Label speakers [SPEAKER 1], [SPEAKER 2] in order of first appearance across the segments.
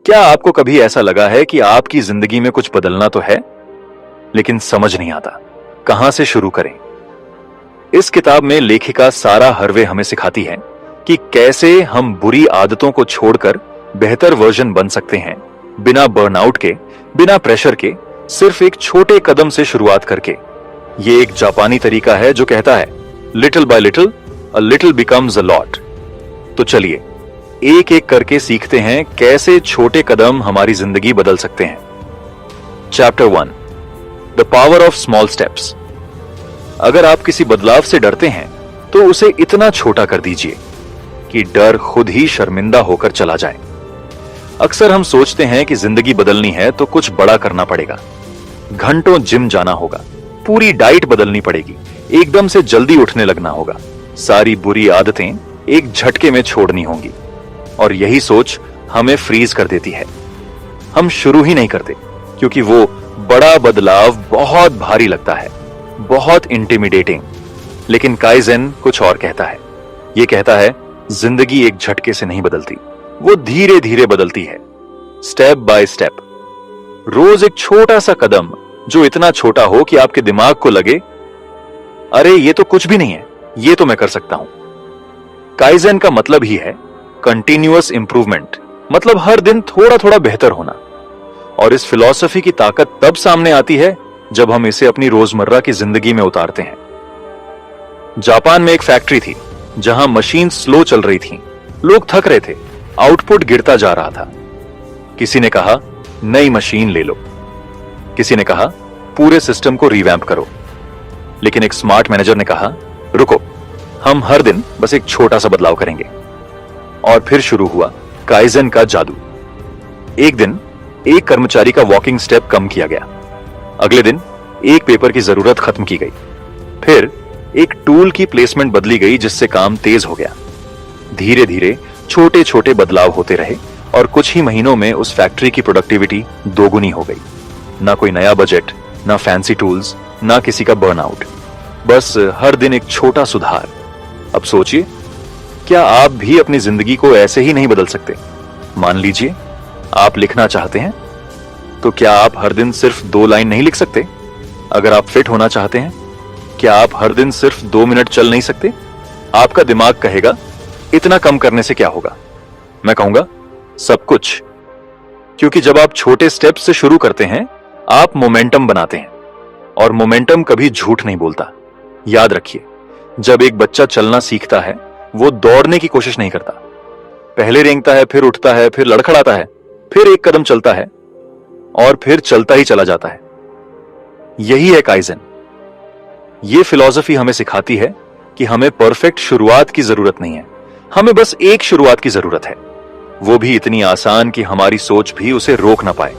[SPEAKER 1] क्या आपको कभी ऐसा लगा है कि आपकी जिंदगी में कुछ बदलना तो है, लेकिन समझ नहीं आता कहां से शुरू करें? इस किताब में लेखिका सारा हर्वे हमें सिखाती है कि कैसे हम बुरी आदतों को छोड़कर बेहतर वर्जन बन सकते हैं, बिना बर्नआउट के, बिना प्रेशर के, सिर्फ एक छोटे कदम से शुरुआत करके। ये एक जापानी तरीका है जो कहता है, little by little a little becomes a lot. तो चलिए एक एक करके सीखते हैं कैसे छोटे कदम हमारी जिंदगी बदल सकते हैं। Chapter 1, the power of small steps. अगर आप किसी बदलाव से डरते हैं तो उसे इतना छोटा कर दीजिए कि डर खुद ही शर्मिंदा होकर चला जाए। अक्सर हम सोचते हैं कि जिंदगी बदलनी है तो कुछ बड़ा करना पड़ेगा, घंटों जिम जाना होगा, पूरी डाइट बदलनी पड़ेगी, एकदम से जल्दी उठने लगना होगा, सारी बुरी आदतें एक झटके में छोड़नी होंगी। और यही सोच हमें फ्रीज कर देती है। हम शुरू ही नहीं करते क्योंकि वो बड़ा बदलाव बहुत भारी लगता है, बहुत इंटिमिडेटिंग। लेकिन काइजेन कुछ और कहता है। ये कहता है, जिंदगी एक झटके से नहीं बदलती, वो धीरे धीरे बदलती है, स्टेप बाय स्टेप। रोज एक छोटा सा कदम जो इतना छोटा हो कि आपके दिमाग को लगे, अरे ये तो कुछ भी नहीं है, ये तो मैं कर सकता हूं। काइजेन का मतलब ही है कंटिन्यूअस इंप्रूवमेंट, मतलब हर दिन थोड़ा थोड़ा बेहतर होना। और इस फिलॉसफी की ताकत तब सामने आती है जब हम इसे अपनी रोजमर्रा की जिंदगी में उतारते हैं। जापान में एक फैक्ट्री थी जहां मशीन स्लो चल रही थी, लोग थक रहे थे, आउटपुट गिरता जा रहा था। किसी ने कहा, नई मशीन ले लो। किसी ने कहा, पूरे सिस्टम को रिवैम्प करो। लेकिन एक स्मार्ट मैनेजर ने कहा, रुको, हम हर दिन बस एक छोटा सा बदलाव करेंगे। और फिर शुरू हुआ काइजेन का जादू। एक दिन एक कर्मचारी का वॉकिंग स्टेप कम किया गया, अगले दिन एक पेपर की जरूरत खत्म की गई, फिर एक टूल की प्लेसमेंट बदली गई जिससे काम तेज हो गया। धीरे धीरे छोटे छोटे बदलाव होते रहे और कुछ ही महीनों में उस फैक्ट्री की प्रोडक्टिविटी दोगुनी हो गई। ना कोई नया बजट, ना फैंसी टूल्स, ना किसी का बर्नआउट, बस हर दिन एक छोटा सुधार। अब सोचिए, क्या आप भी अपनी जिंदगी को ऐसे ही नहीं बदल सकते? मान लीजिए आप लिखना चाहते हैं, तो क्या आप हर दिन सिर्फ 2 लाइन नहीं लिख सकते? अगर आप फिट होना चाहते हैं, क्या आप हर दिन सिर्फ 2 मिनट चल नहीं सकते? आपका दिमाग कहेगा, इतना कम करने से क्या होगा? मैं कहूंगा, सब कुछ। क्योंकि जब आप छोटे स्टेप से शुरू करते हैं, आप मोमेंटम बनाते हैं, और मोमेंटम कभी झूठ नहीं बोलता। याद रखिए, जब एक बच्चा चलना सीखता है, वो दौड़ने की कोशिश नहीं करता। पहले रेंगता है, फिर उठता है, फिर लड़खड़ाता है, फिर एक कदम चलता है, और फिर चलता ही चला जाता है। यही है काइजेन। ये फिलॉसफी हमें सिखाती है कि हमें परफेक्ट शुरुआत की जरूरत नहीं है, हमें बस एक शुरुआत की जरूरत है, वो भी इतनी आसान कि हमारी सोच भी उसे रोक ना पाए।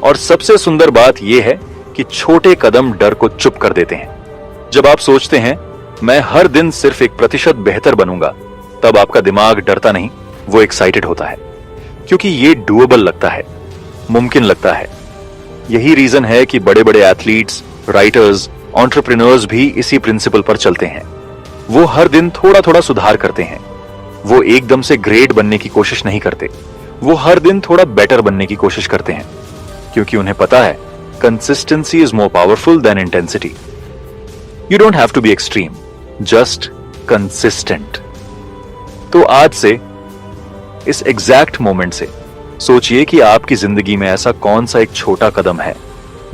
[SPEAKER 1] और सबसे सुंदर बात यह है कि छोटे कदम डर को चुप कर देते हैं। जब आप सोचते हैं, मैं हर दिन सिर्फ 1% बेहतर बनूंगा, तब आपका दिमाग डरता नहीं, वो एक्साइटेड होता है, क्योंकि ये डूएबल लगता है, मुमकिन लगता है। यही रीजन है कि बड़े बड़े एथलीट्स, राइटर्स, एंटरप्रेन्योर्स भी इसी प्रिंसिपल पर चलते हैं। वो हर दिन थोड़ा थोड़ा सुधार करते हैं, वो एकदम से ग्रेट बनने की कोशिश नहीं करते, वो हर दिन थोड़ा बेटर बनने की कोशिश करते हैं, क्योंकि उन्हें पता है consistency is more powerful than intensity. You don't have to be extreme, just consistent. तो आज से, इस एग्जैक्ट मोमेंट से सोचिए कि आपकी जिंदगी में ऐसा कौन सा एक छोटा कदम है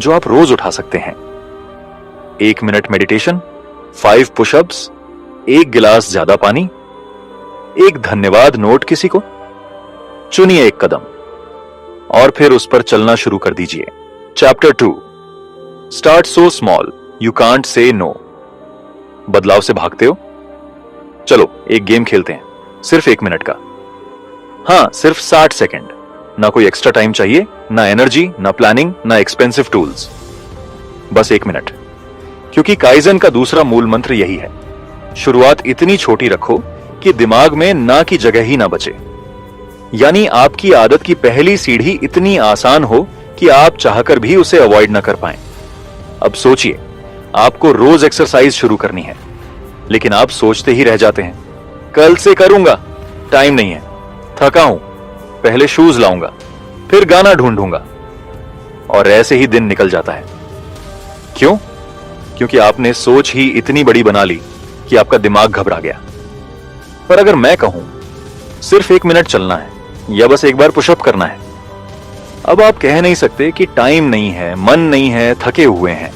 [SPEAKER 1] जो आप रोज उठा सकते हैं। 1 मिनट मेडिटेशन, 5 पुशअप्स, 1 गिलास ज्यादा पानी, एक धन्यवाद नोट किसी को। चुनिए एक कदम और फिर उस पर चलना शुरू कर दीजिए। Chapter 2, start so small you can't say no. बदलाव से भागते हो? चलो एक गेम खेलते हैं, सिर्फ 1 मिनट का। हां, सिर्फ 60 सेकंड। ना कोई एक्स्ट्रा टाइम चाहिए, ना एनर्जी, ना प्लानिंग, ना एक्सपेंसिव टूल्स, बस 1 मिनट। क्योंकि काइजेन का दूसरा मूल मंत्र यही है, शुरुआत इतनी छोटी रखो कि दिमाग में ना की जगह ही ना बचे। यानी आपकी आदत की पहली सीढ़ी इतनी आसान हो कि आप चाहकर भी उसे अवॉइड ना कर पाएं। अब सोचिए, आपको रोज एक्सरसाइज शुरू करनी है, लेकिन आप सोचते ही रह जाते हैं, कल से करूंगा, टाइम नहीं है, थका हूं, पहले शूज लाऊंगा। फिर गाना ढूंढूंगा, और ऐसे ही दिन निकल जाता है। क्यों? क्योंकि आपने सोच ही इतनी बड़ी बना ली कि आपका दिमाग घबरा गया। पर अगर मैं कहूं सिर्फ 1 मिनट चलना है या बस एक बार पुशअप करना है, अब आप कह नहीं सकते कि टाइम नहीं है, मन नहीं है, थके हुए हैं,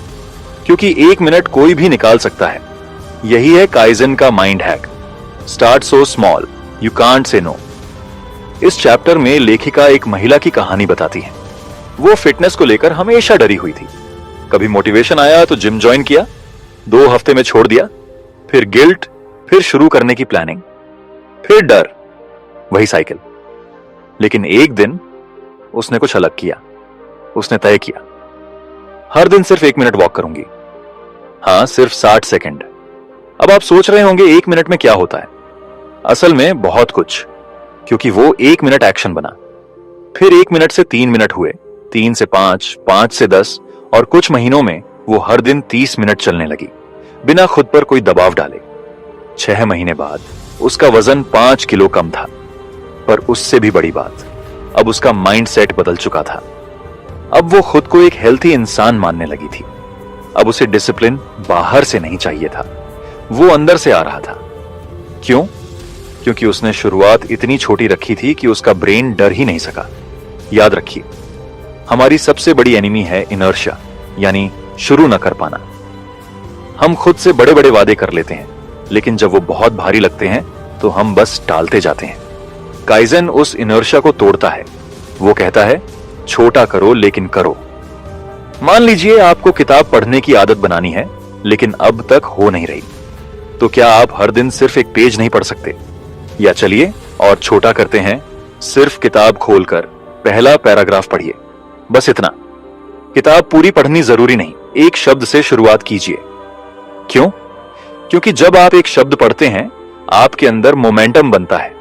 [SPEAKER 1] क्योंकि 1 मिनट कोई भी निकाल सकता है। यही है काइजन का mind hack. Start so small, you can't say no. इस चैप्टर में लेखिका एक महिला की कहानी बताती है। वो फिटनेस को लेकर हमेशा डरी हुई थी। कभी मोटिवेशन आया तो जिम ज्वाइन किया, 2 हफ्ते में छोड़ दिया, फिर गिल्ट, फिर शुरू करने की प्लानिंग, फिर डर, वही साइकिल। लेकिन एक दिन उसने कुछ अलग किया। उसने तय किया, हर दिन सिर्फ 1 मिनट वॉक करूंगी। हां, सिर्फ 60 सेकंड। अब आप सोच रहे होंगे 1 मिनट में क्या होता है? असल में बहुत कुछ, क्योंकि वो 1 मिनट एक्शन बना। फिर 1 मिनट से 3 मिनट हुए, 3 से 5, 5 से 10, और कुछ महीनों में वो हर दिन 30 मिनट चलने लगी, बिना खुद पर कोई दबाव डाले। 6 महीने बाद उसका वजन 5 किलो कम था। पर उससे भी बड़ी बात, अब उसका माइंडसेट बदल चुका था। अब वो खुद को एक हेल्थी इंसान मानने लगी थी। अब उसे डिसिप्लिन बाहर से नहीं चाहिए था, वो अंदर से आ रहा था। क्यों? क्योंकि उसने शुरुआत इतनी छोटी रखी थी कि उसका ब्रेन डर ही नहीं सका। याद रखिए, हमारी सबसे बड़ी एनिमी है इनर्शिया, यानी शुरू न कर पाना। हम खुद से बड़े बड़े वादे कर लेते हैं, लेकिन जब वो बहुत भारी लगते हैं तो हम बस टालते जाते हैं। काइजन उस इनर्शिया को तोड़ता है। वो कहता है, छोटा करो लेकिन करो। मान लीजिए आपको किताब पढ़ने की आदत बनानी है, लेकिन अब तक हो नहीं रही, तो क्या आप हर दिन सिर्फ एक पेज नहीं पढ़ सकते? या चलिए और छोटा करते हैं, सिर्फ किताब खोलकर पहला पैराग्राफ पढ़िए, बस इतना। किताब पूरी पढ़नी जरूरी नहीं, एक शब्द से शुरुआत कीजिए। क्यों? क्योंकि जब आप एक शब्द पढ़ते हैं, आपके अंदर मोमेंटम बनता है,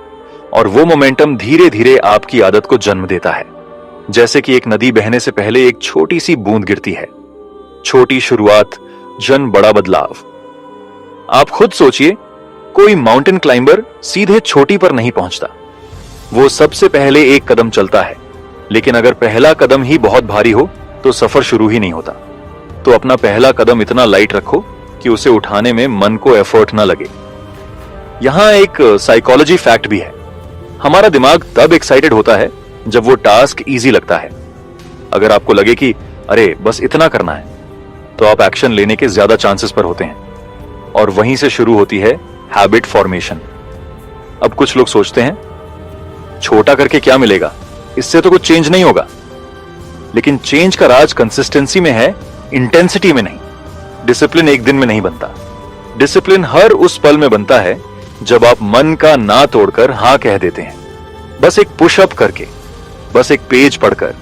[SPEAKER 1] और वो मोमेंटम धीरे धीरे आपकी आदत को जन्म देता है। जैसे कि एक नदी बहने से पहले एक छोटी सी बूंद गिरती है। छोटी शुरुआत, जन बड़ा बदलाव। आप खुद सोचिए, कोई माउंटेन क्लाइंबर सीधे चोटी पर नहीं पहुंचता। वो सबसे पहले एक कदम चलता है, लेकिन अगर पहला कदम ही बहुत भारी हो तो सफर शुरू ही नहीं होता। तो अपना पहला कदम इतना लाइट रखो कि उसे उठाने में मन को एफर्ट ना लगे। यहां एक साइकोलॉजी फैक्ट भी है। हमारा दिमाग तब एक्साइटेड होता है जब वो टास्क इजी लगता है। अगर आपको लगे कि अरे बस इतना करना है, तो आप एक्शन लेने के ज्यादा चांसेस पर होते हैं, और वहीं से शुरू होती है हैबिट फॉर्मेशन। अब कुछ लोग सोचते हैं, छोटा करके क्या मिलेगा, इससे तो कुछ चेंज नहीं होगा। लेकिन चेंज का राज कंसिस्टेंसी में है, इंटेंसिटी में नहीं। डिसिप्लिन एक दिन में नहीं बनता। डिसिप्लिन हर उस पल में बनता है जब आप मन का ना तोड़कर हां कह देते हैं। बस एक पुशअप करके, बस एक पेज पढ़कर,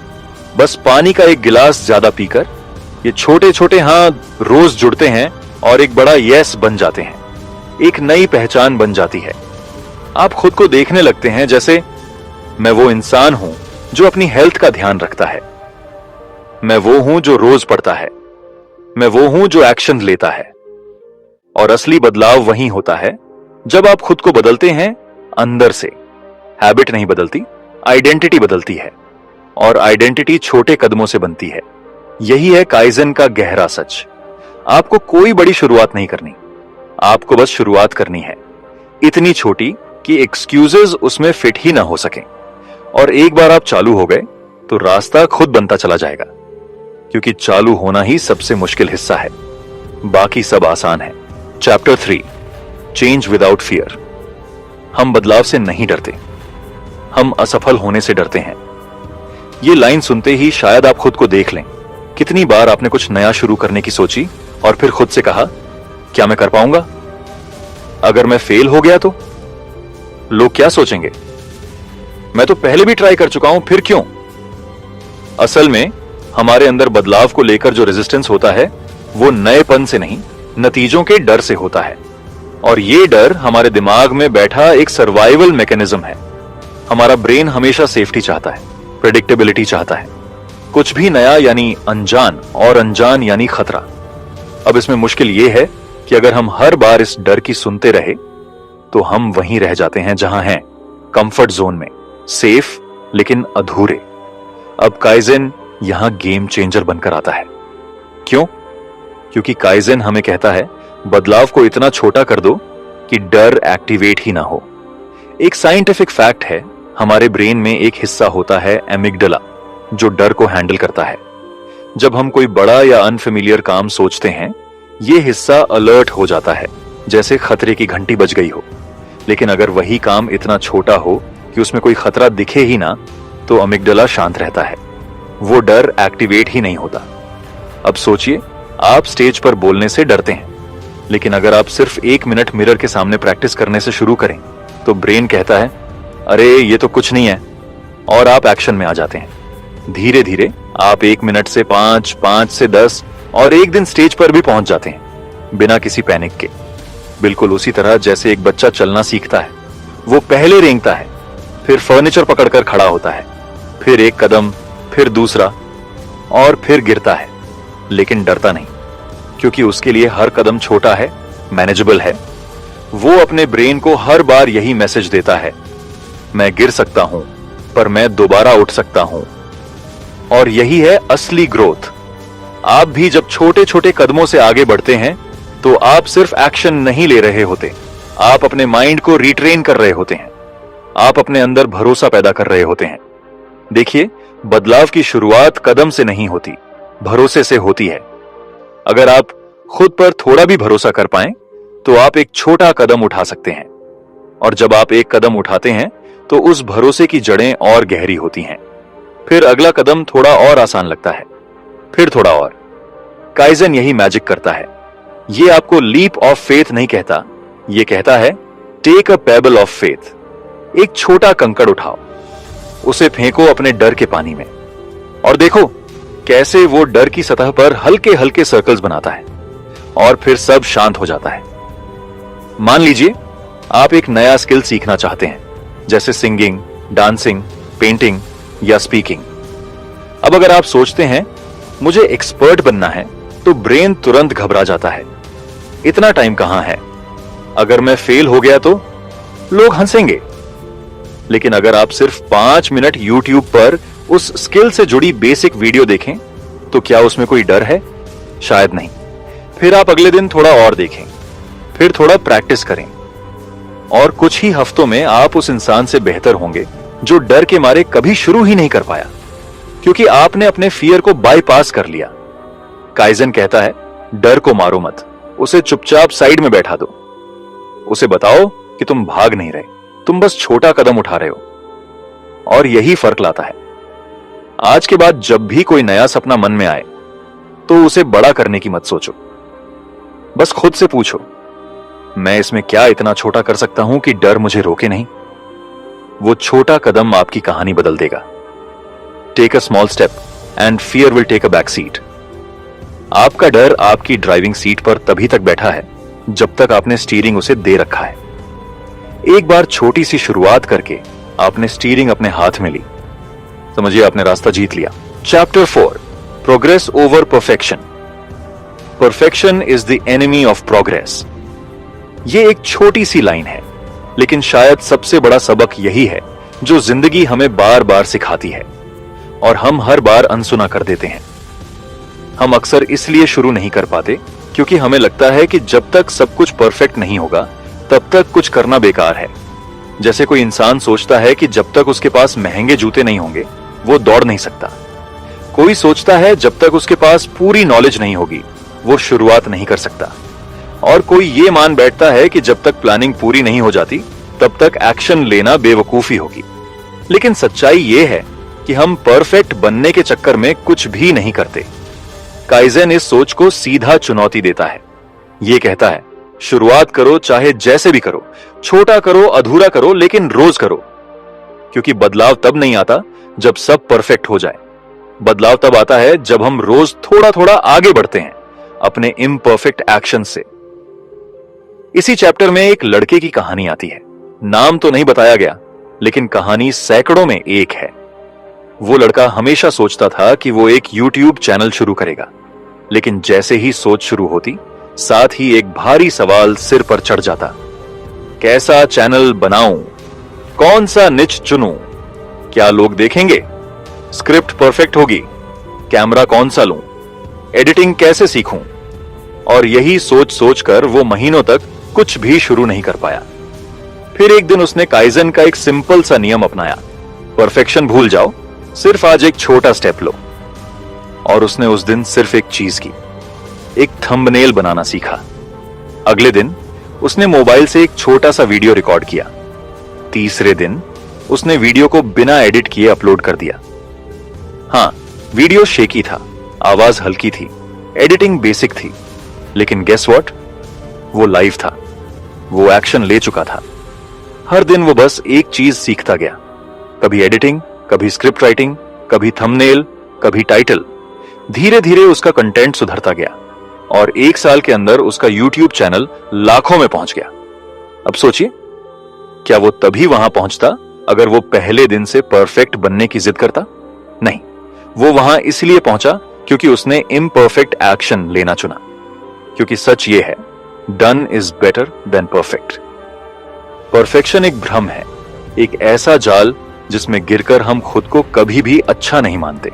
[SPEAKER 1] बस पानी का एक गिलास ज्यादा पीकर, ये छोटे छोटे हां रोज जुड़ते हैं और एक बड़ा यस बन जाते हैं। एक नई पहचान बन जाती है। आप खुद को देखने लगते हैं जैसे, मैं वो इंसान हूं जो अपनी हेल्थ का ध्यान रखता है। मैं वो हूं जो रोज पढ़ता है। मैं वो हूं जो एक्शन लेता है। और असली बदलाव वहीं होता है जब आप खुद को बदलते हैं अंदर से। हैबिट नहीं बदलती, आइडेंटिटी बदलती है, और आइडेंटिटी छोटे कदमों से बनती है। यही है काइजन का गहरा सच। आपको कोई बड़ी शुरुआत नहीं करनी, आपको बस शुरुआत करनी है, इतनी छोटी कि एक्सक्यूजेस उसमें फिट ही ना हो सकें। और एक बार आप चालू हो गए तो रास्ता खुद बनता चला जाएगा, क्योंकि चालू होना ही सबसे मुश्किल हिस्सा है, बाकी सब आसान है। Chapter 3, change without fear. हम बदलाव से नहीं डरते, हम असफल होने से डरते हैं। ये लाइन सुनते ही शायद आप खुद को देख लें। कितनी बार आपने कुछ नया शुरू करने की सोची और फिर खुद से कहा, क्या मैं कर पाऊंगा? अगर मैं फेल हो गया तो लोग क्या सोचेंगे? मैं तो पहले भी ट्राई कर चुका हूं, फिर क्यों? असल में हमारे अंदर बदलाव को लेकर जो रेजिस्टेंस होता है, वो नएपन से नहीं, नतीजों के डर से होता है। और ये डर हमारे दिमाग में बैठा एक सर्वाइवल मैकेनिज्म है। हमारा ब्रेन हमेशा सेफ्टी चाहता है, प्रेडिक्टेबिलिटी चाहता है, कुछ भी नया यानी अनजान, और अनजान यानी खतरा। अब इसमें मुश्किल यह है कि अगर हम हर बार इस डर की सुनते रहे तो हम वहीं रह जाते हैं जहां हैं, कंफर्ट जोन में, सेफ लेकिन अधूरे। अब काइजेन यहां गेम चेंजर बनकर आता है। क्यों? क्योंकि काइजेन हमें कहता है बदलाव को इतना छोटा कर दो कि डर एक्टिवेट ही ना हो। एक साइंटिफिक फैक्ट है, हमारे ब्रेन में एक हिस्सा होता है एमिगडाला, जो डर को हैंडल करता है। जब हम कोई बड़ा या अनफेमिलियर काम सोचते हैं, यह हिस्सा अलर्ट हो जाता है, जैसे खतरे की घंटी बज गई हो। लेकिन अगर वही काम इतना छोटा हो कि उसमें कोई खतरा दिखे ही ना, तो अमिगडाला शांत रहता है, वो डर एक्टिवेट ही नहीं होता। अब सोचिए, आप स्टेज पर बोलने से डरते हैं, लेकिन अगर आप सिर्फ 1 मिनट मिरर के सामने प्रैक्टिस करने से शुरू करें, तो ब्रेन कहता है अरे ये तो कुछ नहीं है, और आप एक्शन में आ जाते हैं। धीरे धीरे आप 1 मिनट से 5, 5 से 10 और एक दिन स्टेज पर भी पहुंच जाते हैं, बिना किसी पैनिक के। बिल्कुल उसी तरह जैसे एक बच्चा चलना सीखता है। वो पहले रेंगता है, फिर फर्नीचर पकड़कर खड़ा होता है, फिर एक कदम, फिर दूसरा, और फिर गिरता है, लेकिन डरता नहीं, क्योंकि उसके लिए हर कदम छोटा है, मैनेजेबल है। वो अपने ब्रेन को हर बार यही मैसेज देता है, मैं गिर सकता हूं, पर मैं दोबारा उठ सकता हूं। और यही है असली ग्रोथ। आप भी जब छोटे छोटे कदमों से आगे बढ़ते हैं, तो आप सिर्फ एक्शन नहीं ले रहे होते, आप अपने माइंड को रिट्रेन कर रहे होते हैं, आप अपने अंदर भरोसा पैदा कर रहे होते हैं। देखिए, बदलाव की शुरुआत कदम से नहीं होती, भरोसे से होती है। अगर आप खुद पर थोड़ा भी भरोसा कर पाएं, तो आप एक छोटा कदम उठा सकते हैं। और जब आप एक कदम उठाते हैं, तो उस भरोसे की जड़ें और गहरी होती हैं। फिर अगला कदम थोड़ा और आसान लगता है, फिर थोड़ा और। काइजेन यही मैजिक करता है। ये आपको लीप ऑफ फेथ नहीं कहता, ये कहता है take a pebble of faith. एक छोटा कंकड़ उठाओ, उसे फेंको अपने डर के पानी में, और देखो कैसे वो डर की सतह पर हल्के हल्के सर्कल्स बनाता है, और फिर सब शांत हो जाता है। मान लीजिए आप एक नया स्किल सीखना चाहते हैं, जैसे सिंगिंग, डांसिंग, पेंटिंग या स्पीकिंग। अब अगर आप सोचते हैं मुझे एक्सपर्ट बनना है, तो ब्रेन तुरंत घबरा जाता है, इतना टाइम कहां है, अगर मैं फेल हो गया तो लोग हंसेंगे। लेकिन अगर आप सिर्फ 5 मिनट YouTube पर उस स्किल से जुड़ी बेसिक वीडियो देखें, तो क्या उसमें कोई डर है? शायद नहीं। फिर आप अगले दिन थोड़ा और देखें, फिर थोड़ा प्रैक्टिस करें, और कुछ ही हफ्तों में आप उस इंसान से बेहतर होंगे जो डर के मारे कभी शुरू ही नहीं कर पाया, क्योंकि आपने अपने फियर को बाईपास कर लिया। काइजेन कहता है डर को मारो मत, उसे चुपचाप साइड में बैठा दो। उसे बताओ कि तुम भाग नहीं रहे, तुम बस छोटा कदम उठा रहे हो। और यही फर्क लाता है। आज के बाद जब भी कोई नया सपना मन में आए, तो उसे बड़ा करने की मत सोचो। बस खुद से पूछो, मैं इसमें क्या इतना छोटा कर सकता हूं कि डर मुझे रोके नहीं? वो छोटा कदम आपकी कहानी बदल देगा। Take a small step and fear will take a back seat. आपका डर आपकी ड्राइविंग सीट पर तभी तक बैठा है जब तक आपने स्टीयरिंग उसे दे रखा है। एक बार छोटी सी शुरुआत करके आपने स्टीयरिंग अपने हाथ में ली, समझिए आपने रास्ता जीत लिया। Chapter 4, progress over perfection. Perfection is the enemy of progress. ये एक छोटी सी लाइन है, लेकिन शायद सबसे बड़ा सबक यही है जो जिंदगी हमें बार बार सिखाती है, और हम हर बार अनसुना कर देते हैं। हम अक्सर इसलिए शुरू नहीं कर पाते क्योंकि हमें लगता है कि जब तक सब कुछ परफेक्ट नहीं होगा, तब तक कुछ करना बेकार है। जैसे कोई इंसान सोचता है कि जब तक उसके पास महंगे जूते नहीं होंगे, वो दौड़ नहीं सकता। कोई सोचता है जब तक उसके पास पूरी नॉलेज नहीं होगी, वो शुरुआत नहीं कर सकता। और कोई ये मान बैठता है कि जब तक प्लानिंग पूरी नहीं हो जाती, तब तक एक्शन लेना बेवकूफी होगी। लेकिन सच्चाई ये है कि हम परफेक्ट बनने के चक्कर में कुछ भी नहीं करते। काइजेन इस सोच को सीधा चुनौती देता है। ये कहता है शुरुआत करो, चाहे जैसे भी करो, छोटा करो, अधूरा करो, लेकिन रोज करो। क्योंकि बदलाव तब नहीं आता जब सब परफेक्ट हो जाए। बदलाव तब आता है जब हम रोज थोड़ा थोड़ा आगे बढ़ते हैं अपने इम्परफेक्ट एक्शन से। इसी चैप्टर में एक लड़के की कहानी आती है। नाम तो नहीं बताया गया, लेकिन कहानी सैकड़ों में एक है। वो लड़का हमेशा सोचता था कि वो एक YouTube चैनल शुरू करेगा, लेकिन जैसे ही सोच शुरू होती, साथ ही एक भारी सवाल सिर पर चढ़ जाता। कैसा चैनल बनाऊं? कौन सा निच चुनूं? क्या लोग देखेंगे? स्क्रिप्ट परफेक्ट होगी, कैमरा कौन सा लूं, एडिटिंग कैसे सीखूं, और यही सोच सोच कर वो महीनों तक कुछ भी शुरू नहीं कर पाया। फिर एक दिन उसने काइजन का एक सिंपल सा नियम अपनाया, परफेक्शन भूल जाओ, सिर्फ आज एक छोटा स्टेप लो। और उसने उस दिन सिर्फ एक चीज की, एक थंबनेल बनाना सीखा। अगले दिन उसने मोबाइल से एक छोटा सा वीडियो रिकॉर्ड किया। तीसरे दिन उसने वीडियो को बिना एडिट किए अपलोड कर दिया। हां, वीडियो शेकी था, आवाज हल्की थी, एडिटिंग बेसिक थी, लेकिन गेस व्हाट, वो लाइव था, वो एक्शन ले चुका था। हर दिन वो बस एक चीज सीखता गया, कभी एडिटिंग, कभी स्क्रिप्ट राइटिंग, कभी थंबनेल, कभी टाइटल। धीरे धीरे उसका कंटेंट सुधरता गया और 1 साल के अंदर उसका YouTube चैनल लाखों में पहुंच गया। अब सोचिए, क्या वो तभी वहां पहुंचता अगर वो पहले दिन से परफेक्ट बनने की जिद करता? नहीं, वो वहां इसलिए पहुंचा क्योंकि उसने इम्परफेक्ट एक्शन लेना चुना। क्योंकि सच ये है, done is better than perfect. Perfection एक भ्रम है, एक ऐसा जाल जिसमें गिरकर हम खुद को कभी भी अच्छा नहीं मानते।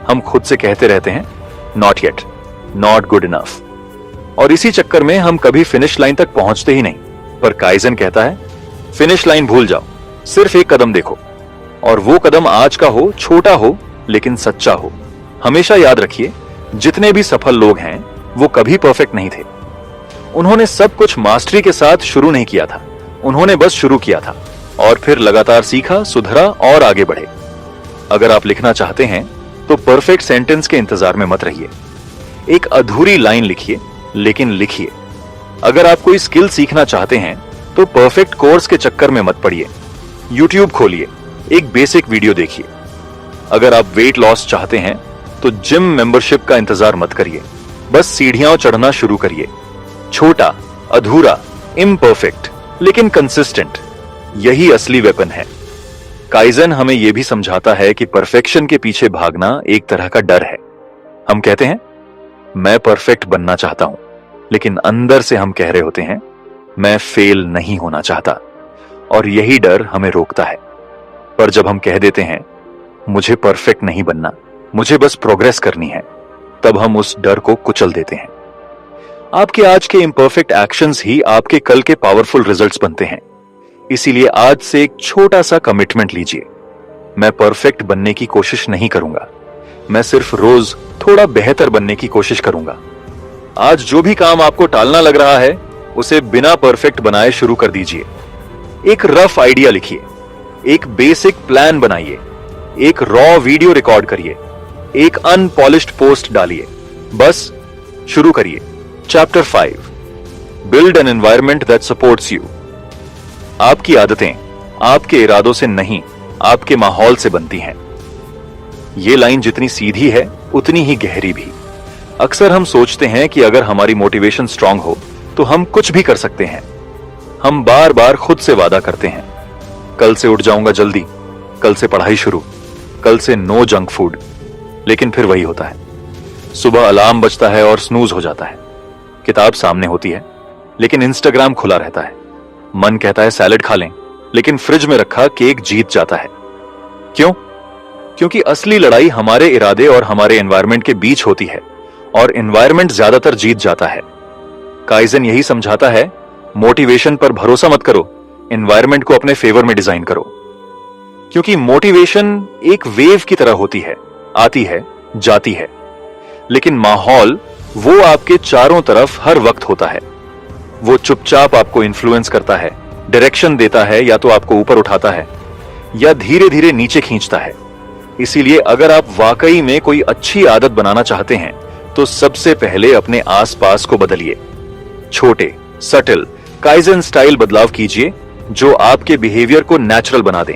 [SPEAKER 1] हम खुद से कहते रहते हैं, not yet, not good enough, और इसी चक्कर में हम कभी फिनिश लाइन तक पहुंचते ही नहीं। पर काइजन कहता है, फिनिश लाइन भूल जाओ, सिर्फ एक कदम देखो, और वो कदम आज का हो, छोटा हो, लेकिन सच्चा हो। हमेशा याद रखिए, जितने भी सफल लोग हैं वो कभी परफेक्ट नहीं थे। उन्होंने सब कुछ मास्टरी के साथ शुरू नहीं किया था, उन्होंने बस शुरू किया था और फिर लगातार सीखा, सुधरा और आगे बढ़े। अगर आप लिखना चाहते हैं तो परफेक्ट सेंटेंस के इंतजार में मत रहिए, एक अधूरी लाइन लिखिए, लेकिन लिखिए। अगर आप कोई स्किल सीखना चाहते हैं तो परफेक्ट कोर्स के चक्कर में मत पड़िए। YouTube खोलिए, एक बेसिक वीडियो देखिए। अगर आप वेट लॉस चाहते हैं तो जिम मेंबरशिप का इंतजार मत करिए, बस सीढ़ियां चढ़ना शुरू करिए। छोटा, अधूरा, इम्परफेक्ट, लेकिन कंसिस्टेंट, यही असली वेपन है। काइजन हमें यह भी समझाता है कि परफेक्शन के पीछे भागना एक तरह का डर है। हम कहते हैं, मैं परफेक्ट बनना चाहता हूं, लेकिन अंदर से हम कह रहे होते हैं, मैं फेल नहीं होना चाहता, और यही डर हमें रोकता है। पर जब हम कह देते हैं, मुझे परफेक्ट नहीं बनना, मुझे बस प्रोग्रेस करनी है, तब हम उस डर को कुचल देते हैं। आपके आज के इम्परफेक्ट एक्शंस ही आपके कल के पावरफुल रिजल्ट्स बनते हैं। इसीलिए आज से एक छोटा सा कमिटमेंट लीजिए, मैं परफेक्ट बनने की कोशिश नहीं करूंगा, मैं सिर्फ रोज थोड़ा बेहतर बनने की कोशिश करूंगा। आज जो भी काम आपको टालना लग रहा है, उसे बिना परफेक्ट बनाए शुरू कर दीजिए। एक रफ आइडिया लिखिए, एक बेसिक प्लान बनाइए, एक रॉ वीडियो रिकॉर्ड करिए, एक अनपॉलिश्ड पोस्ट डालिए, बस शुरू करिए। Chapter 5, build an environment that supports you. आपकी आदतें आपके इरादों से नहीं, आपके माहौल से बनती हैं। यह लाइन जितनी सीधी है उतनी ही गहरी भी। अक्सर हम सोचते हैं कि अगर हमारी मोटिवेशन स्ट्रांग हो तो हम कुछ भी कर सकते हैं। हम बार बार खुद से वादा करते हैं, कल से उठ जाऊंगा जल्दी, कल से पढ़ाई शुरू, कल से नो जंक फूड। लेकिन फिर वही होता है, सुबह अलार्म बजता है और स्नूज हो जाता है। किताब सामने होती है लेकिन इंस्टाग्राम खुला रहता है। मन कहता है सैलेड खा लें, लेकिन फ्रिज में रखा केक जीत जाता है। क्यों? क्योंकि असली लड़ाई हमारे इरादे और हमारे एनवायरनमेंट के बीच होती है, और एनवायरनमेंट ज्यादातर जीत जाता है। काइजन यही समझाता है, मोटिवेशन पर भरोसा मत करो, एनवायरनमेंट को अपने फेवर में डिजाइन करो। क्योंकि मोटिवेशन एक वेव की तरह होती है, आती है, जाती है, लेकिन माहौल वो आपके चारों तरफ हर वक्त होता है। वो चुपचाप आपको इन्फ्लुएंस करता है, डायरेक्शन देता है, या तो आपको ऊपर उठाता है या धीरे धीरे नीचे खींचता है। इसीलिए अगर आप वाकई में कोई अच्छी आदत बनाना चाहते हैं तो सबसे पहले अपने आसपास को बदलिए। छोटे, सटल, काइजन स्टाइल बदलाव कीजिए जो आपके बिहेवियर को नेचुरल बना दें।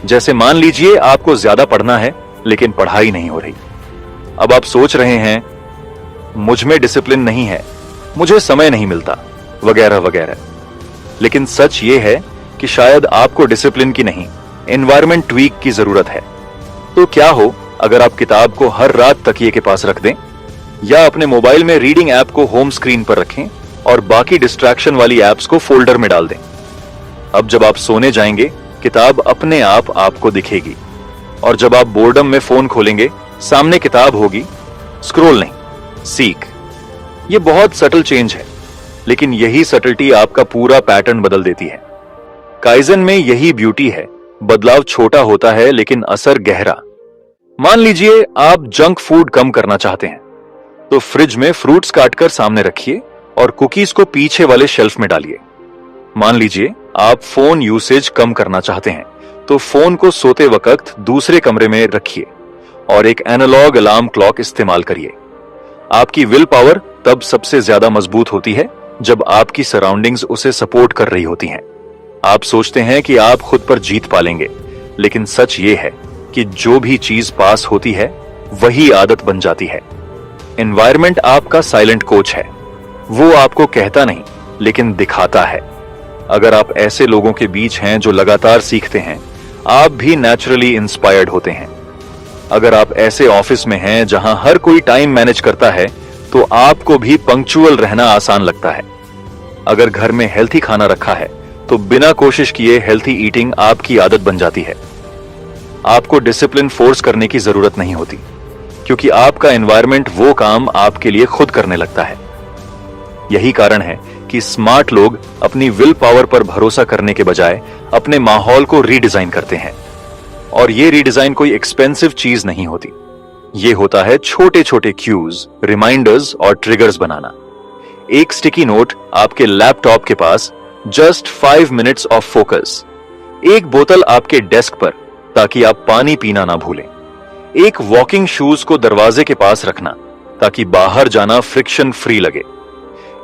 [SPEAKER 1] जैसे मान लीजिए आपको ज्यादा पढ़ना है लेकिन पढ़ाई नहीं हो रही। अब आप सोच रहे हैं, मुझ में डिसिप्लिन नहीं है, मुझे समय नहीं मिलता, वगैरह वगैरह। लेकिन सच यह है कि शायद आपको डिसिप्लिन की नहीं, एनवायरनमेंट ट्वीक की जरूरत है। तो क्या हो अगर आप किताब को हर रात तकिए के पास रख दें, या अपने मोबाइल में रीडिंग ऐप को होम स्क्रीन पर रखें और बाकी डिस्ट्रैक्शन वाली ऐप्स को फोल्डर में डाल दें। अब जब आप सोने जाएंगे, किताब अपने आप आपको दिखेगी। और जब आप बोर्डम में फोन खोलेंगे, सामने किताब होगी, स्क्रॉल नहीं, सीख। ये बहुत सटल चेंज है, लेकिन यही सटलिटी आपका पूरा पैटर्न बदल देती है। काइजन में यही ब्यूटी है, बदलाव छोटा होता है लेकिन असर गहरा। मान लीजिए आप जंक फूड कम करना चाहते हैं, तो फ्रिज में फ्रूट्स काटकर सामने रखिए और कुकीज को पीछे वाले शेल्फ में डालिए। मान लीजिए आप फोन यूसेज कम करना चाहते हैं, तो फोन को सोते वक्त दूसरे कमरे में रखिए और एक एनालॉग अलार्म क्लॉक इस्तेमाल करिए। आपकी विल पावर तब सबसे ज्यादा मजबूत होती है जब आपकी सराउंडिंग्स उसे सपोर्ट कर रही होती हैं। आप सोचते हैं कि आप खुद पर जीत पालेंगे, लेकिन सच ये है कि जो भी चीज पास होती है वही आदत बन जाती है। एनवायरमेंट आपका साइलेंट कोच है, वो आपको कहता नहीं लेकिन दिखाता है। अगर आप ऐसे लोगों के बीच हैं जो लगातार सीखते हैं, आप भी नेचुरली इंस्पायर्ड होते हैं। अगर आप ऐसे ऑफिस में हैं जहां हर कोई टाइम मैनेज करता है, तो आपको भी पंक्चुअल रहना आसान लगता है। अगर घर में हेल्थी खाना रखा है, तो बिना कोशिश किए हेल्थी ईटिंग आपकी आदत बन जाती है। आपको डिसिप्लिन फोर्स करने की जरूरत नहीं होती, क्योंकि आपका एनवायरनमेंट वो काम आपके लिए खुद करने लगता है। यही कारण है कि स्मार्ट लोग अपनी विल पावर पर भरोसा करने के बजाय अपने माहौल को रीडिजाइन करते हैं। और ये रीडिजाइन कोई एक्सपेंसिव चीज नहीं होती, ये होता है छोटे छोटे क्यूज, रिमाइंडर्स और ट्रिगर्स बनाना। एक स्टिकी नोट आपके लैपटॉप के पास, जस्ट 5 मिनट्स ऑफ फोकस। एक बोतल आपके डेस्क पर, ताकि आप पानी पीना ना भूलें। एक वॉकिंग शूज को दरवाजे के पास रखना, ताकि बाहर जाना फ्रिक्शन फ्री लगे।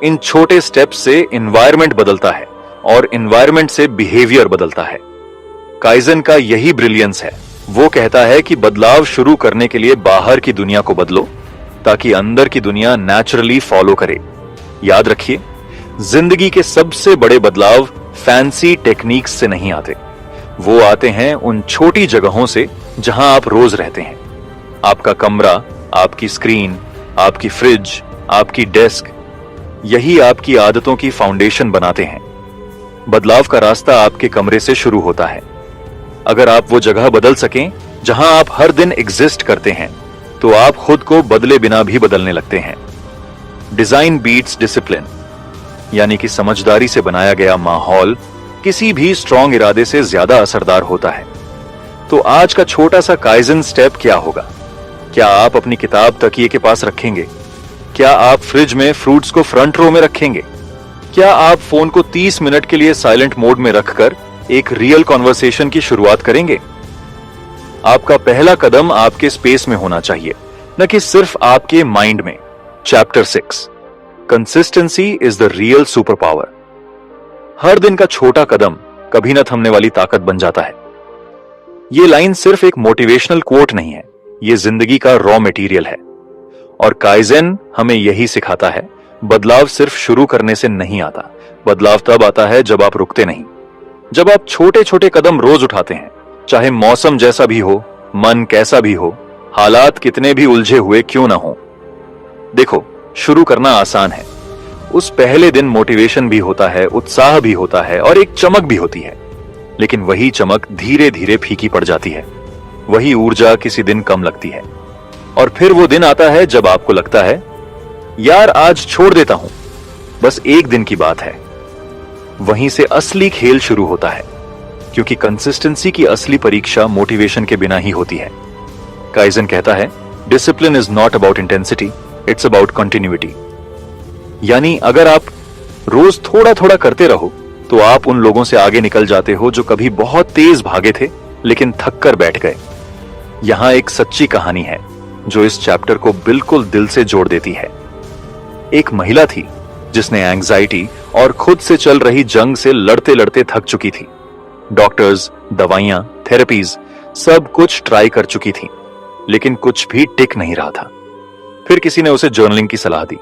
[SPEAKER 1] इन छोटे स्टेप्स से एनवायरनमेंट बदलता है और एनवायरनमेंट से बिहेवियर बदलता है। काइजन का यही ब्रिलियंस है। वो कहता है कि बदलाव शुरू करने के लिए बाहर की दुनिया को बदलो, ताकि अंदर की दुनिया नेचुरली फॉलो करे। याद रखिए, जिंदगी के सबसे बड़े बदलाव फैंसी टेक्निक्स से नहीं आते, वो आते हैं उन छोटी जगहों से जहां आप रोज रहते हैं। आपका कमरा, आपकी स्क्रीन, आपकी फ्रिज, आपकी डेस्क, यही आपकी आदतों की फाउंडेशन बनाते हैं। बदलाव का रास्ता आपके कमरे से शुरू होता है। अगर आप वो जगह बदल सकें जहां आप हर दिन एग्जिस्ट करते हैं, तो आप खुद को बदले बिना भी बदलने लगते हैं। डिजाइन बीट्स डिसिप्लिन, यानी कि समझदारी से बनाया गया माहौल किसी भी स्ट्रॉन्ग इरादे से ज्यादा असरदार होता है। तो आज का छोटा सा काइजन स्टेप क्या होगा? क्या आप अपनी किताब तकिए के पास रखेंगे? क्या आप फ्रिज में फ्रूट्स को फ्रंट रो में रखेंगे? क्या आप फोन को 30 मिनट के लिए साइलेंट मोड में रखकर एक रियल कॉन्वर्सेशन की शुरुआत करेंगे? आपका पहला कदम आपके स्पेस में होना चाहिए, न कि सिर्फ आपके माइंड में। Chapter 6, consistency is the real super power. हर दिन का छोटा कदम कभी न थमने वाली ताकत बन जाता है। ये लाइन सिर्फ एक मोटिवेशनल कोट नहीं है, ये जिंदगी का रॉ मटेरियल है। और काइजन हमें यही सिखाता है, बदलाव सिर्फ शुरू करने से नहीं आता, बदलाव तब आता है जब आप रुकते नहीं। जब आप छोटे छोटे कदम रोज उठाते हैं, चाहे मौसम जैसा भी हो, मन कैसा भी हो, हालात कितने भी उलझे हुए क्यों ना हो। देखो, शुरू करना आसान है। उस पहले दिन मोटिवेशन भी होता है, उत्साह भी होता है और एक चमक भी होती है। लेकिन वही चमक धीरे धीरे फीकी पड़ जाती है, वही ऊर्जा किसी दिन कम लगती है। और फिर वो दिन आता है जब आपको लगता है, यार आज छोड़ देता हूं, बस एक दिन की बात है। वहीं से असली खेल शुरू होता है, क्योंकि कंसिस्टेंसी की असली परीक्षा मोटिवेशन के बिना ही होती है। काइजन कहता है, discipline is not about intensity, it's about continuity. यानी अगर आप रोज थोड़ा थोड़ा करते रहो, तो आप उन लोगों से आगे निकल जाते हो जो कभी बहुत तेज भागे थे लेकिन थक कर बैठ गए। यहां एक सच्ची कहानी है जो इस चैप्टर को बिल्कुल दिल से जोड़ देती है। एक महिला थी जिसने एंजाइटी और खुद से चल रही जंग से लड़ते लड़ते थक चुकी थी। डॉक्टर्स, दवाइयां, थेरेपीज, सब कुछ ट्राई कर चुकी थी, लेकिन कुछ भी टिक नहीं रहा था। फिर किसी ने उसे जर्नलिंग की सलाह दी।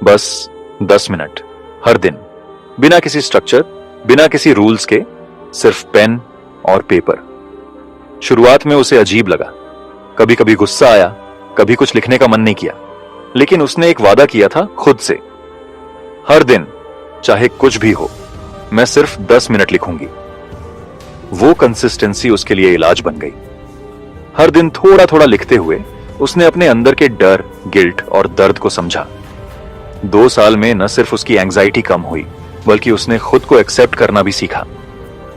[SPEAKER 1] बस 10 मिनट हर दिन, बिना किसी स्ट्रक्चर, बिना किसी रूल्स के, सिर्फ पेन और पेपर। शुरुआत में उसे अजीब लगा, कभी कभी गुस्सा आया, कभी कुछ लिखने का मन नहीं किया। लेकिन उसने एक वादा किया था खुद से, हर दिन चाहे कुछ भी हो, मैं सिर्फ 10 मिनट लिखूंगी। वो कंसिस्टेंसी उसके लिए इलाज बन गई। हर दिन थोड़ा थोड़ा लिखते हुए उसने अपने अंदर के डर, गिल्ट और दर्द को समझा। 2 साल में न सिर्फ उसकी एंजाइटी कम हुई, बल्कि उसने खुद को एक्सेप्ट करना भी सीखा।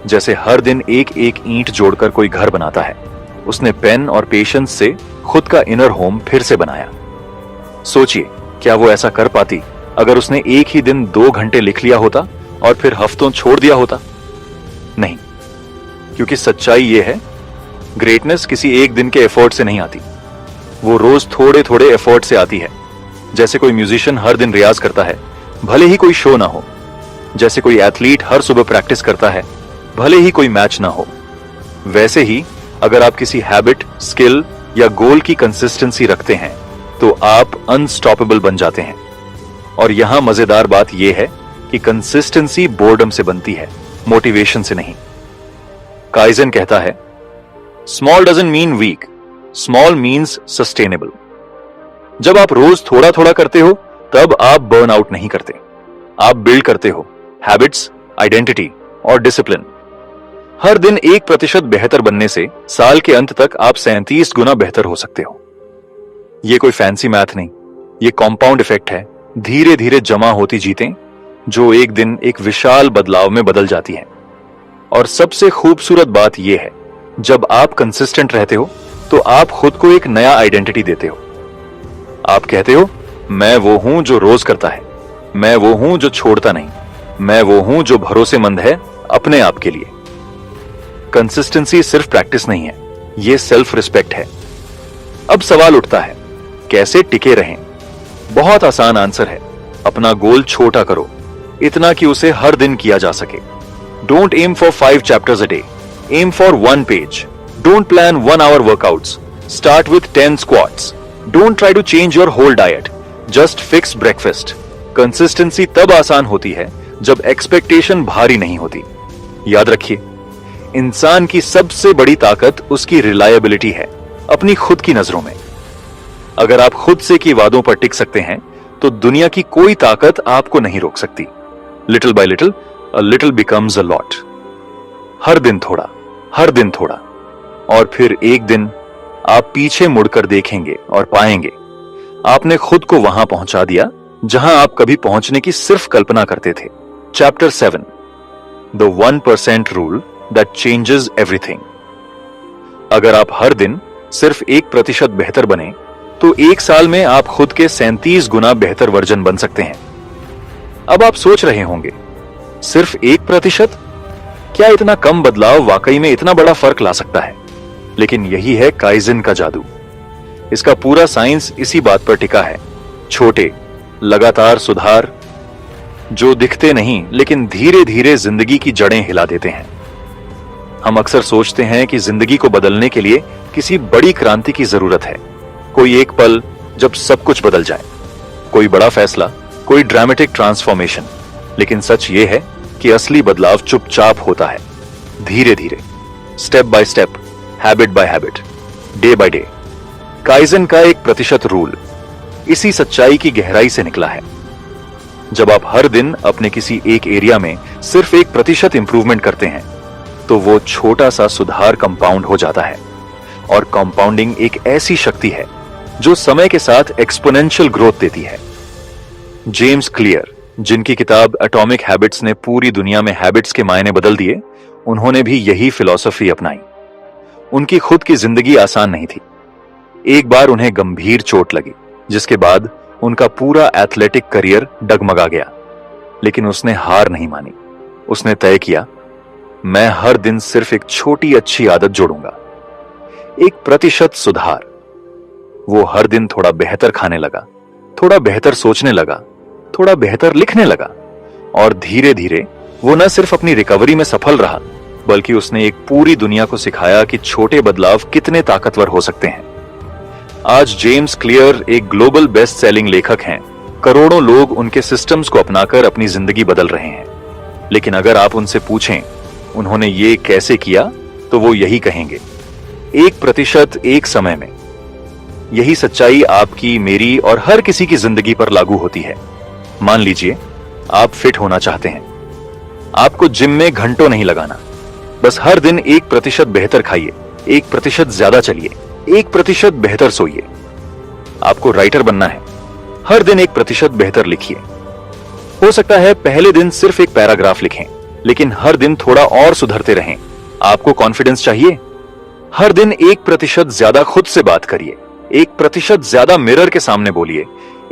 [SPEAKER 1] जैसे हर दिन एक एक ईंट जोड़कर कोई घर बनाता है, उसने पेन और पेशेंस से खुद का इनर होम फिर से बनाया। सोचिए, क्या वो ऐसा कर पाती अगर उसने एक ही दिन 2 घंटे लिख लिया होता और फिर हफ्तों छोड़ दिया होता? नहीं, क्योंकि सच्चाई ये है, ग्रेटनेस किसी एक दिन के एफर्ट से नहीं आती, वो रोज थोड़े थोड़े एफर्ट से आती है। जैसे कोई म्यूजिशियन हर दिन रियाज करता है, भले ही कोई शो ना हो। जैसे कोई एथलीट हर सुबह प्रैक्टिस करता है, भले ही कोई मैच ना हो। वैसे ही अगर आप किसी हैबिट, स्किल या गोल की कंसिस्टेंसी रखते हैं तो आप अनस्टॉपेबल बन जाते हैं। और यहां मजेदार बात यह है कि कंसिस्टेंसी बोर्डम से बनती है, मोटिवेशन से नहीं। काइजन कहता है, small doesn't mean weak, small means sustainable. जब आप रोज थोड़ा थोड़ा करते हो तब आप बर्न आउट नहीं करते, आप बिल्ड करते हो हैबिट्स, आइडेंटिटी और डिसिप्लिन। हर दिन 1% बेहतर बनने से साल के अंत तक आप 37 गुना बेहतर हो सकते हो। यह कोई फैंसी मैथ नहीं, यह कॉम्पाउंड इफेक्ट है, धीरे धीरे जमा होती जीतें जो एक दिन एक विशाल बदलाव में बदल जाती है। और सबसे खूबसूरत बात यह है, जब आप कंसिस्टेंट रहते हो तो आप खुद को एक नया आइडेंटिटी देते हो। आप कहते हो, मैं वो हूं जो रोज करता है, मैं वो हूं जो छोड़ता नहीं, मैं वो हूं जो भरोसेमंद है अपने आप के लिए। कंसिस्टेंसी सिर्फ प्रैक्टिस नहीं है, यह सेल्फ रिस्पेक्ट है। अब सवाल उठता है, कैसे टिके रहें? बहुत आसान आंसर है, अपना गोल छोटा करो, इतना कि उसे हर दिन किया जा सके। Don't aim for 5 chapters a day, aim for 1 page. Don't plan 1 hour workouts, start with 10 squats. Don't try to change your whole diet, just fix breakfast. Consistency तब आसान होती है जब एक्सपेक्टेशन भारी नहीं होती। याद रखिए, इंसान की सबसे बड़ी ताकत उसकी रिलायबिलिटी है, अपनी खुद की नजरों में। अगर आप खुद से किए वादों पर टिक सकते हैं तो दुनिया की कोई ताकत आपको नहीं रोक सकती। Little by little, a little becomes a lot. हर दिन थोड़ा, हर दिन थोड़ा, और फिर एक दिन आप पीछे मुड़कर देखेंगे और पाएंगे आपने खुद को वहां पहुंचा दिया जहां आप कभी पहुंचने की सिर्फ कल्पना करते थे। Chapter 7, the 1% rule that changes everything. अगर आप हर दिन सिर्फ 1% बेहतर बने तो 1 साल में आप खुद के 37 गुना बेहतर वर्जन बन सकते हैं। अब आप सोच रहे होंगे, सिर्फ 1%? क्या इतना कम बदलाव वाकई में इतना बड़ा फर्क ला सकता है? लेकिन यही है काइजन का जादू। इसका पूरा साइंस इसी बात पर टिका है, छोटे लगातार सुधार जो दिखते नहीं लेकिन धीरे धीरे जिंदगी की जड़ें हिला देते हैं। हम अक्सर सोचते हैं कि जिंदगी को बदलने के लिए किसी बड़ी क्रांति की जरूरत है, कोई एक पल जब सब कुछ बदल जाए, कोई बड़ा फैसला, कोई ड्रामेटिक ट्रांसफॉर्मेशन। लेकिन सच यह है कि असली बदलाव चुपचाप होता है, धीरे धीरे, step by step, habit by habit, day by day. Kaizen का 1% रूल इसी सच्चाई की गहराई से निकला है। जब आप हर दिन अपने किसी एक एरिया में सिर्फ 1% इंप्रूवमेंट करते हैं तो वो छोटा सा सुधार कंपाउंड हो जाता है। और कंपाउंडिंग एक ऐसी शक्ति है जो समय के साथ एक्सपोनेंशियल ग्रोथ देती है। जेम्स क्लियर, जिनकी किताब एटॉमिक हैबिट्स ने पूरी दुनिया में हैबिट्स के मायने बदल दिए, उन्होंने भी यही फिलॉसफी अपनाई। उनकी खुद की जिंदगी आसान नहीं थी। एक बार उन्हें गंभीर चोट लगी, जिसके बाद उनका पूरा एथलेटिक करियर डगमगा गया। लेकिन उसने हार नहीं मानी। उसने तय किया, मैं हर दिन सिर्फ एक छोटी अच्छी आदत जोड़ूंगा, 1% सुधार। वो हर दिन थोड़ा बेहतर खाने लगा, थोड़ा बेहतर सोचने लगा, थोड़ा बेहतर लिखने लगा। और धीरे धीरे वो न सिर्फ अपनी रिकवरी में सफल रहा, बल्कि उसने एक पूरी दुनिया को सिखाया कि छोटे बदलाव कितने ताकतवर हो सकते हैं। आज जेम्स क्लियर एक ग्लोबल बेस्ट सेलिंग लेखक हैं। करोड़ों लोग उनके सिस्टम्स को अपनाकर अपनी जिंदगी बदल रहे हैं। लेकिन अगर आप उनसे पूछें उन्होंने ये कैसे किया, तो वो यही कहेंगे, 1% एक समय में। यही सच्चाई आपकी, मेरी और हर किसी की जिंदगी पर लागू होती है। मान लीजिए आप फिट होना चाहते हैं। आपको जिम में घंटों नहीं लगाना, बस हर दिन 1% बेहतर खाइए, 1% ज्यादा चलिए, 1% बेहतर सोइए। आपको राइटर बनना है, हर दिन 1% बेहतर लिखिए। हो सकता है पहले दिन सिर्फ एक पैराग्राफ लिखें, लेकिन हर दिन थोड़ा और सुधरते रहें। आपको कॉन्फिडेंस चाहिए, हर दिन 1% ज्यादा खुद से बात करिए, 1% ज्यादा मिरर के सामने बोलिए,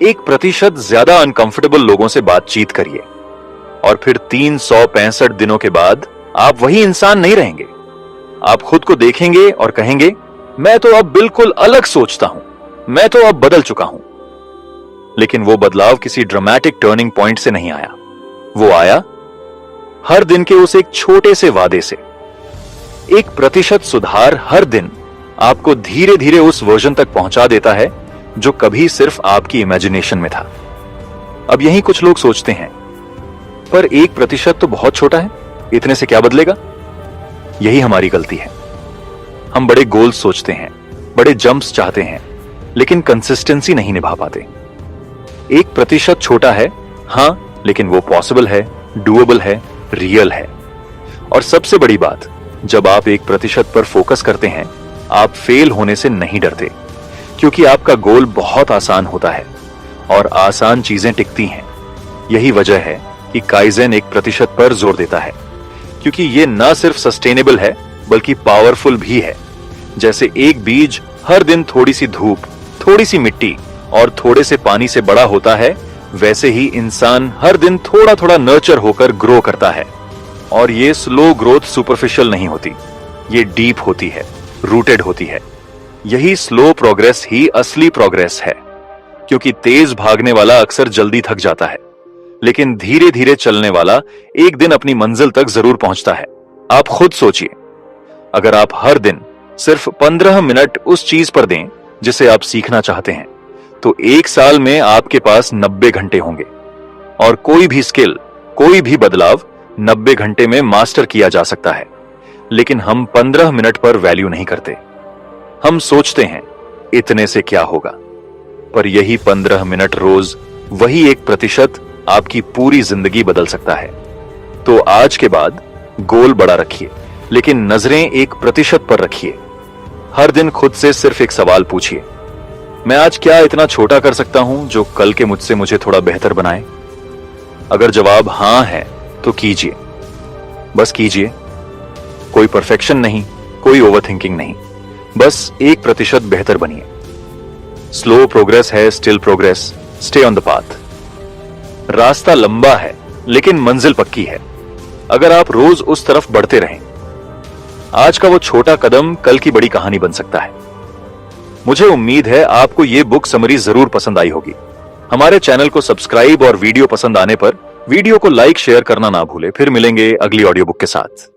[SPEAKER 1] 1% ज्यादा अनकंफर्टेबल लोगों से बातचीत करिए। और फिर 365 दिनों के बाद आप वही इंसान नहीं रहेंगे। आप खुद को देखेंगे और कहेंगे, मैं तो अब बिल्कुल अलग सोचता हूं, मैं तो अब बदल चुका हूं। लेकिन वो बदलाव किसी ड्रामेटिक टर्निंग पॉइंट से नहीं आया, वो आया हर दिन के उस एक छोटे से वादे से। 1% सुधार हर दिन आपको धीरे धीरे उस वर्जन तक पहुंचा देता है जो कभी सिर्फ आपकी इमेजिनेशन में था। अब यही कुछ लोग सोचते हैं, पर 1% तो बहुत छोटा है, इतने से क्या बदलेगा? यही हमारी गलती है। हम बड़े गोल्स सोचते हैं, बड़े जंप्स चाहते हैं, लेकिन कंसिस्टेंसी नहीं निभा पाते। 1% छोटा है, हां, लेकिन वो पॉसिबल है, डूएबल है, रियल है। और सबसे बड़ी बात, जब आप 1% पर फोकस करते हैं, आप फेल होने से नहीं डरते, क्योंकि आपका गोल बहुत आसान होता है और आसान चीजें टिकती हैं। यही वजह है कि काइजेन 1% पर जोर देता है, क्योंकि ये न सिर्फ सस्टेनेबल है बल्कि पावरफुल भी है। जैसे एक बीज हर दिन थोड़ी सी धूप, थोड़ी सी मिट्टी और थोड़े से पानी से बड़ा होता है, वैसे ही इंसान हर दिन थोड़ा थोड़ा नर्चर होकर ग्रो करता है। और ये स्लो ग्रोथ सुपरफिशियल नहीं होती, ये डीप होती है, रूटेड होती है। यही स्लो प्रोग्रेस ही असली प्रोग्रेस है, क्योंकि तेज भागने वाला अक्सर जल्दी थक जाता है, लेकिन धीरे धीरे चलने वाला एक दिन अपनी मंजिल तक जरूर पहुंचता है। आप खुद सोचिए, अगर आप हर दिन सिर्फ 15 मिनट उस चीज पर दें जिसे आप सीखना चाहते हैं, तो 1 साल में आपके पास 90 घंटे होंगे। और कोई भी स्किल, कोई भी बदलाव 90 घंटे में मास्टर किया जा सकता है। लेकिन हम 15 मिनट पर वैल्यू नहीं करते। हम सोचते हैं, इतने से क्या होगा, पर यही 15 मिनट रोज, वही 1% आपकी पूरी जिंदगी बदल सकता है। तो आज के बाद गोल बड़ा रखिए, लेकिन नजरें 1% पर रखिए। हर दिन खुद से सिर्फ एक सवाल पूछिए, मैं आज क्या इतना छोटा कर सकता हूं जो कल के मुझसे मुझे थोड़ा बेहतर बनाए? अगर जवाब हां है तो कीजिए, बस कीजिए। कोई परफेक्शन नहीं, कोई ओवरथिंकिंग नहीं, बस 1% बेहतर बनिए। स्लो प्रोग्रेस है still progress, stay on the path. रास्ता लंबा है लेकिन मंजिल पक्की है, अगर आप रोज उस तरफ बढ़ते रहें। आज का वो छोटा कदम कल की बड़ी कहानी बन सकता है। मुझे उम्मीद है आपको ये बुक समरी जरूर पसंद आई होगी। हमारे चैनल को सब्सक्राइब और वीडियो पसंद आने पर वीडियो को लाइक शेयर करना ना भूले। फिर मिलेंगे अगली ऑडियो बुक के साथ।